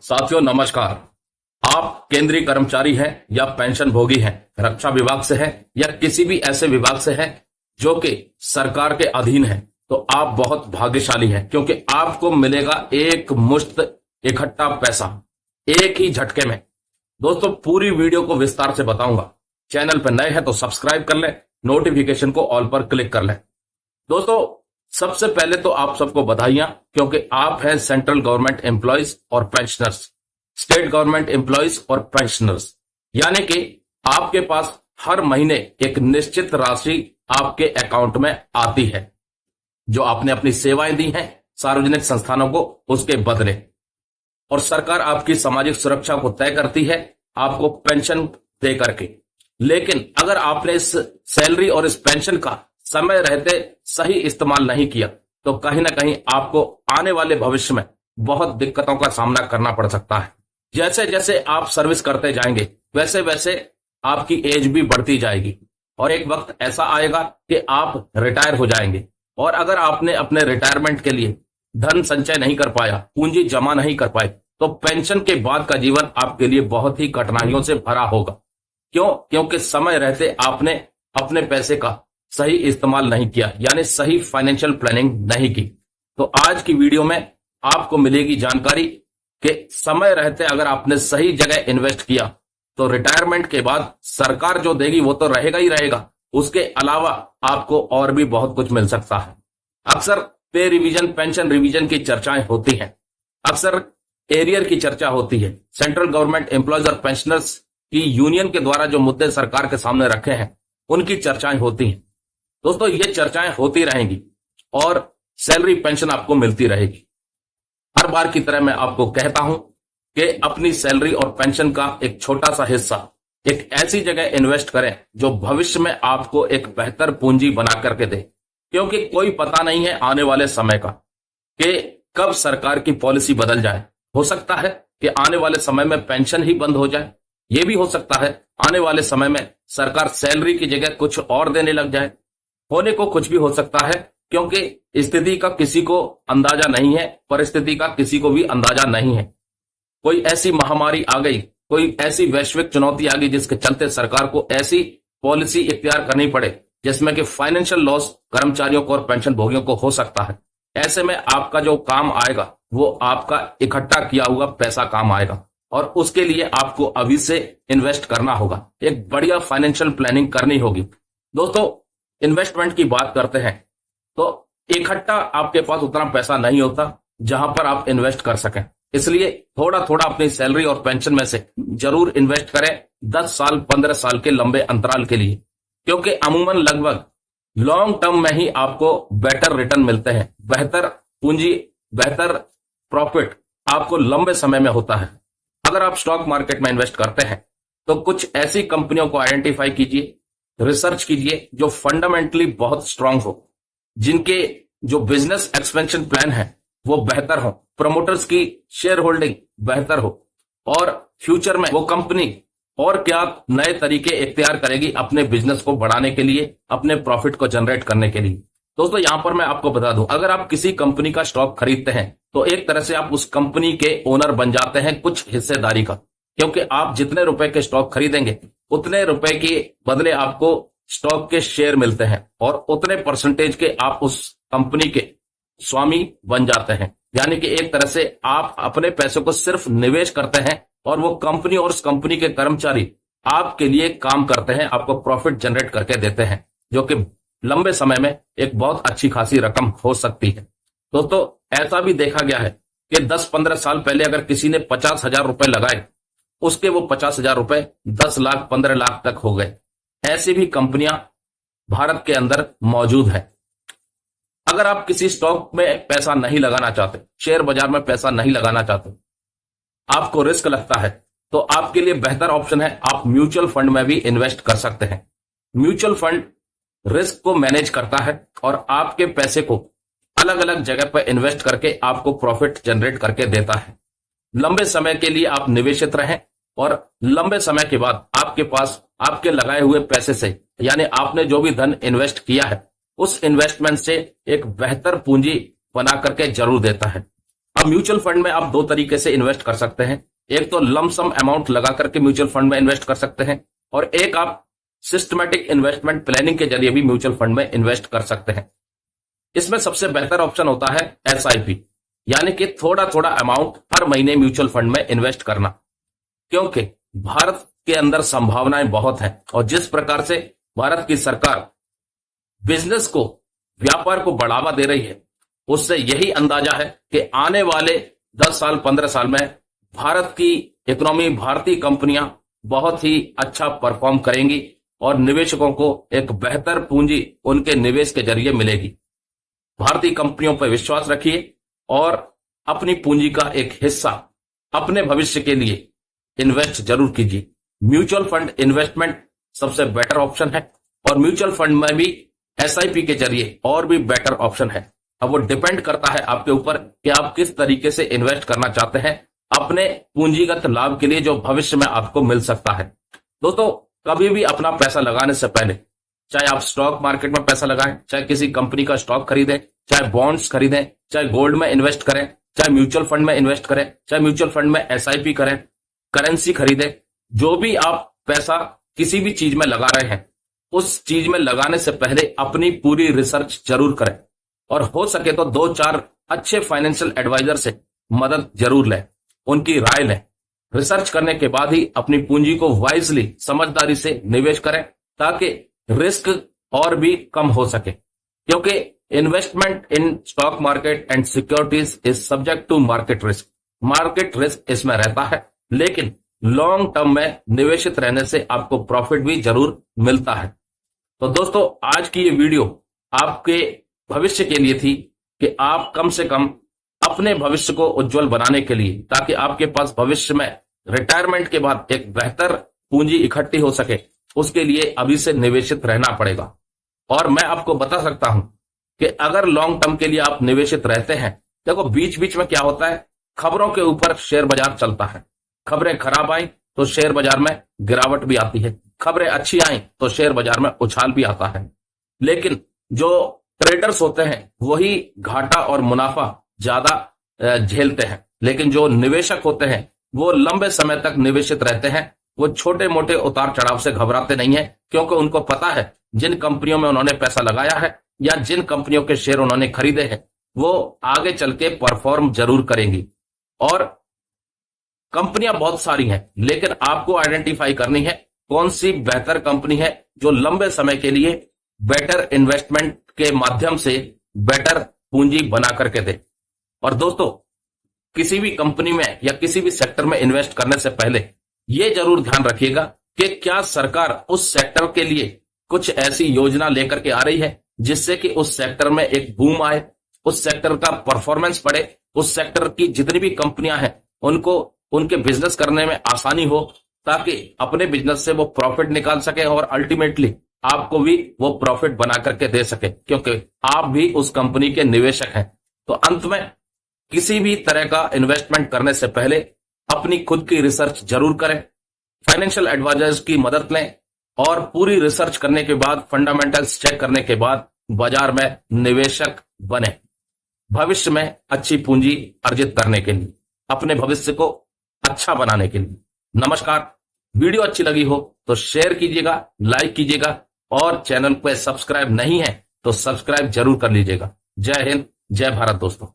साथियों नमस्कार। आप केंद्रीय कर्मचारी हैं या पेंशन भोगी हैं, रक्षा विभाग से हैं या किसी भी ऐसे विभाग से हैं जो कि सरकार के अधीन है, तो आप बहुत भाग्यशाली हैं क्योंकि आपको मिलेगा एक मुश्त इकट्ठा पैसा एक ही झटके में। दोस्तों पूरी वीडियो को विस्तार से बताऊंगा। चैनल पर नए हैं तो सब्सक्राइब कर लें, नोटिफिकेशन को ऑल पर क्लिक कर लें। दोस्तों सबसे पहले तो आप सबको बधाइयां क्योंकि आप हैं सेंट्रल गवर्नमेंट एम्प्लॉयज और पेंशनर्स, स्टेट गवर्नमेंट एम्प्लॉयज और पेंशनर्स, यानी कि आपके पास हर महीने एक निश्चित राशि आपके अकाउंट में आती है जो आपने अपनी सेवाएं दी हैं सार्वजनिक संस्थानों को उसके बदले। और सरकार आपकी सामाजिक सुरक्षा को तय करती है आपको पेंशन दे करके। लेकिन अगर आपने इस सैलरी और इस पेंशन का समय रहते सही इस्तेमाल नहीं किया तो कहीं ना कहीं आपको आने वाले भविष्य में बहुत दिक्कतों का सामना करना पड़ सकता है। जैसे जैसे आप सर्विस करते जाएंगे वैसे वैसे आपकी एज भी बढ़ती जाएगी और एक वक्त ऐसा आएगा कि आप रिटायर हो जाएंगे। और अगर आपने अपने रिटायरमेंट के लिए धन संचय नहीं कर पाया, पूंजी जमा नहीं कर पाए, तो पेंशन के बाद का जीवन आपके लिए बहुत ही कठिनाइयों से भरा होगा। क्यों? क्योंकि समय रहते आपने अपने पैसे का सही इस्तेमाल नहीं किया, यानी सही फाइनेंशियल प्लानिंग नहीं की। तो आज की वीडियो में आपको मिलेगी जानकारी कि समय रहते अगर आपने सही जगह इन्वेस्ट किया तो रिटायरमेंट के बाद सरकार जो देगी वो तो रहेगा ही रहेगा, उसके अलावा आपको और भी बहुत कुछ मिल सकता है। अक्सर पे रिवीजन, पेंशन रिवीजन की चर्चाएं होती हैं, अक्सर एरियर की चर्चा होती है। सेंट्रल गवर्नमेंट एम्प्लॉयज और पेंशनर्स की यूनियन के द्वारा जो मुद्दे सरकार के सामने रखे हैं उनकी चर्चाएं होती हैं। दोस्तों ये चर्चाएं होती रहेंगी और सैलरी पेंशन आपको मिलती रहेगी। हर बार की तरह मैं आपको कहता हूं कि अपनी सैलरी और पेंशन का एक छोटा सा हिस्सा एक ऐसी जगह इन्वेस्ट करें जो भविष्य में आपको एक बेहतर पूंजी बना करके दे, क्योंकि कोई पता नहीं है आने वाले समय का कि कब सरकार की पॉलिसी बदल जाए। हो सकता है कि आने वाले समय में पेंशन ही बंद हो जाए, यह भी हो सकता है आने वाले समय में सरकार सैलरी की जगह कुछ और देने लग जाए। होने को कुछ भी हो सकता है क्योंकि स्थिति का किसी को अंदाजा नहीं है, परिस्थिति का किसी को भी अंदाजा नहीं है। कोई ऐसी महामारी आ गई, कोई ऐसी वैश्विक चुनौती आ गई जिसके चलते सरकार को ऐसी पॉलिसी इख्तियार करनी पड़े जिसमें कि फाइनेंशियल लॉस कर्मचारियों को और पेंशन भोगियों को हो सकता है। ऐसे में आपका जो काम आएगा वो आपका इकट्ठा किया हुआ पैसा काम आएगा और उसके लिए आपको अभी से इन्वेस्ट करना होगा, एक बढ़िया फाइनेंशियल प्लानिंग करनी होगी। दोस्तों इन्वेस्टमेंट की बात करते हैं तो इकट्ठा आपके पास उतना पैसा नहीं होता जहां पर आप इन्वेस्ट कर सकें, इसलिए थोड़ा थोड़ा अपनी सैलरी और पेंशन में से जरूर इन्वेस्ट करें 10 साल 15 साल के लंबे अंतराल के लिए, क्योंकि अमूमन लगभग लॉन्ग टर्म में ही आपको बेटर रिटर्न मिलते हैं। बेहतर पूंजी, बेहतर प्रॉफिट आपको लंबे समय में होता है। अगर आप स्टॉक मार्केट में इन्वेस्ट करते हैं तो कुछ ऐसी कंपनियों को आइडेंटिफाई कीजिए, रिसर्च कीजिए जो फंडामेंटली बहुत स्ट्रांग हो, जिनके जो बिजनेस एक्सपेंशन प्लान है वो बेहतर हो, प्रमोटर्स की शेयर होल्डिंग बेहतर हो और फ्यूचर में वो कंपनी और क्या नए तरीके इख्तियार करेगी अपने बिजनेस को बढ़ाने के लिए, अपने प्रॉफिट को जनरेट करने के लिए। दोस्तों यहां पर मैं आपको बता दूं, अगर आप किसी कंपनी का स्टॉक खरीदते हैं तो एक तरह से आप उस कंपनी के ओनर बन जाते हैं कुछ हिस्सेदारी का, क्योंकि आप जितने रुपए के स्टॉक खरीदेंगे उतने रुपए के बदले आपको स्टॉक के शेयर मिलते हैं और उतने परसेंटेज के आप उस कंपनी के स्वामी बन जाते हैं। यानी कि एक तरह से आप अपने पैसों को सिर्फ निवेश करते हैं और वो कंपनी और उस कंपनी के कर्मचारी आपके लिए काम करते हैं, आपको प्रॉफिट जनरेट करके देते हैं, जो कि लंबे समय में एक बहुत अच्छी खासी रकम हो सकती है। दोस्तों ऐसा भी देखा गया है कि 10-15 साल पहले अगर किसी ने 50,000 रुपए लगाए, उसके वो 50,000 रुपए 10 लाख 15 लाख तक हो गए। ऐसी भी कंपनियां भारत के अंदर मौजूद है। अगर आप किसी स्टॉक में पैसा नहीं लगाना चाहते, शेयर बाजार में पैसा नहीं लगाना चाहते, आपको रिस्क लगता है, तो आपके लिए बेहतर ऑप्शन है आप म्यूचुअल फंड में भी इन्वेस्ट कर सकते हैं। म्यूचुअल फंड रिस्क को मैनेज करता है और आपके पैसे को अलग अलग जगह पर इन्वेस्ट करके आपको प्रॉफिट जनरेट करके देता है। लंबे समय के लिए आप निवेशित रहें और लंबे समय के बाद आपके पास आपके लगाए हुए पैसे से, यानी आपने जो भी धन इन्वेस्ट किया है, उस इन्वेस्टमेंट से एक बेहतर पूंजी बना करके जरूर देता है। अब म्यूचुअल फंड में आप दो तरीके से इन्वेस्ट कर सकते हैं। एक तो लमसम अमाउंट लगा करके म्यूचुअल फंड में इन्वेस्ट कर सकते हैं, और एक आप सिस्टमैटिक इन्वेस्टमेंट प्लानिंग के जरिए भी म्यूचुअल फंड में इन्वेस्ट कर सकते हैं। इसमें सबसे बेहतर ऑप्शन होता है एसआईपी, यानी कि थोड़ा थोड़ा अमाउंट हर महीने म्यूचुअल फंड में इन्वेस्ट करना, क्योंकि भारत के अंदर संभावनाएं बहुत हैं, और जिस प्रकार से भारत की सरकार बिजनेस को, व्यापार को बढ़ावा दे रही है, उससे यही अंदाजा है कि आने वाले 10 साल 15 साल में भारत की इकोनॉमी, भारतीय कंपनियां बहुत ही अच्छा परफॉर्म करेंगी और निवेशकों को एक बेहतर पूंजी उनके निवेश के जरिए मिलेगी। भारतीय कंपनियों पर विश्वास रखिए और अपनी पूंजी का एक हिस्सा अपने भविष्य के लिए इन्वेस्ट जरूर कीजिए। म्यूचुअल फंड इन्वेस्टमेंट सबसे बेटर ऑप्शन है, और म्यूचुअल फंड में भी एसआईपी के जरिए और भी बेटर ऑप्शन है। अब वो डिपेंड करता है आपके ऊपर कि आप किस तरीके से इन्वेस्ट करना चाहते हैं अपने पूंजीगत लाभ के लिए, जो भविष्य में आपको मिल सकता है। दोस्तों, कभी भी अपना पैसा लगाने से पहले, चाहे आप स्टॉक मार्केट में पैसा लगाएं, चाहे किसी कंपनी का स्टॉक खरीदें, चाहे बॉन्ड्स खरीदें, चाहे गोल्ड में इन्वेस्ट करें, चाहे म्यूचुअल फंड में इन्वेस्ट करें, चाहे म्यूचुअल फंड में एसआईपी करें, करेंसी खरीदें, जो भी आप पैसा किसी भी चीज में लगा रहे हैं, उस चीज में लगाने से पहले अपनी पूरी रिसर्च जरूर करें, और हो सके तो 2-4 अच्छे फाइनेंशियल एडवाइजर से मदद जरूर लें, उनकी राय लें। रिसर्च करने के बाद ही अपनी पूंजी को वाइजली, समझदारी से निवेश करें, ताकि रिस्क और भी कम हो सके, क्योंकि investment in stock market and securities is subject to market risk. Market risk इसमें रहता है, लेकिन लॉन्ग टर्म में निवेशित रहने से आपको प्रॉफिट भी जरूर मिलता है। तो दोस्तों, आज की ये वीडियो आपके भविष्य के लिए थी कि आप कम से कम अपने भविष्य को उज्जवल बनाने के लिए, ताकि आपके पास भविष्य में रिटायरमेंट के बाद एक बेहतर पूंजी इकट्ठी हो सके, उसके लिए अभी से निवेशित रहना पड़ेगा। और मैं आपको बता सकता हूं कि अगर लॉन्ग टर्म के लिए आप निवेशित रहते हैं, देखो बीच बीच में क्या होता है, खबरों के ऊपर शेयर बाजार चलता है। खबरें खराब आई तो शेयर बाजार में गिरावट भी आती है, खबरें अच्छी आई तो शेयर बाजार में उछाल भी आता है। लेकिन जो ट्रेडर्स होते हैं वही घाटा और मुनाफा ज्यादा झेलते हैं, लेकिन जो निवेशक होते हैं वो लंबे समय तक निवेशित रहते हैं। वो छोटे मोटे उतार चढ़ाव से घबराते नहीं है, क्योंकि उनको पता है जिन कंपनियों में उन्होंने पैसा लगाया है या जिन कंपनियों के शेयर उन्होंने खरीदे हैं, वो आगे चल के परफॉर्म जरूर करेंगी। और कंपनियां बहुत सारी हैं, लेकिन आपको आइडेंटिफाई करनी है कौन सी बेहतर कंपनी है जो लंबे समय के लिए बेटर इन्वेस्टमेंट के माध्यम से बेटर पूंजी बना करके दे। और दोस्तों, किसी भी कंपनी में या किसी भी सेक्टर में इन्वेस्ट करने से पहले यह जरूर ध्यान रखिएगा कि क्या सरकार उस सेक्टर के लिए कुछ ऐसी योजना लेकर के आ रही है जिससे कि उस सेक्टर में एक बूम आए, उस सेक्टर का परफॉर्मेंस बढ़े, उस सेक्टर की जितनी भी कंपनियां हैं उनको उनके बिजनेस करने में आसानी हो, ताकि अपने बिजनेस से वो प्रॉफिट निकाल सके और अल्टीमेटली आपको भी वो प्रॉफिट बना करके दे सके, क्योंकि आप भी उस कंपनी के निवेशक हैं। तो अंत में किसी भी तरह का इन्वेस्टमेंट करने से पहले अपनी खुद की रिसर्च जरूर करें, फाइनेंशियल एडवाइजर्स की मदद लें, और पूरी रिसर्च करने के बाद, फंडामेंटल्स चेक करने के बाद बाजार में निवेशक बने, भविष्य में अच्छी पूंजी अर्जित करने के लिए, अपने भविष्य को अच्छा बनाने के लिए। नमस्कार। वीडियो अच्छी लगी हो तो शेयर कीजिएगा, लाइक कीजिएगा, और चैनल पे सब्सक्राइब नहीं है तो सब्सक्राइब जरूर कर लीजिएगा। जय हिंद, जय भारत दोस्तों।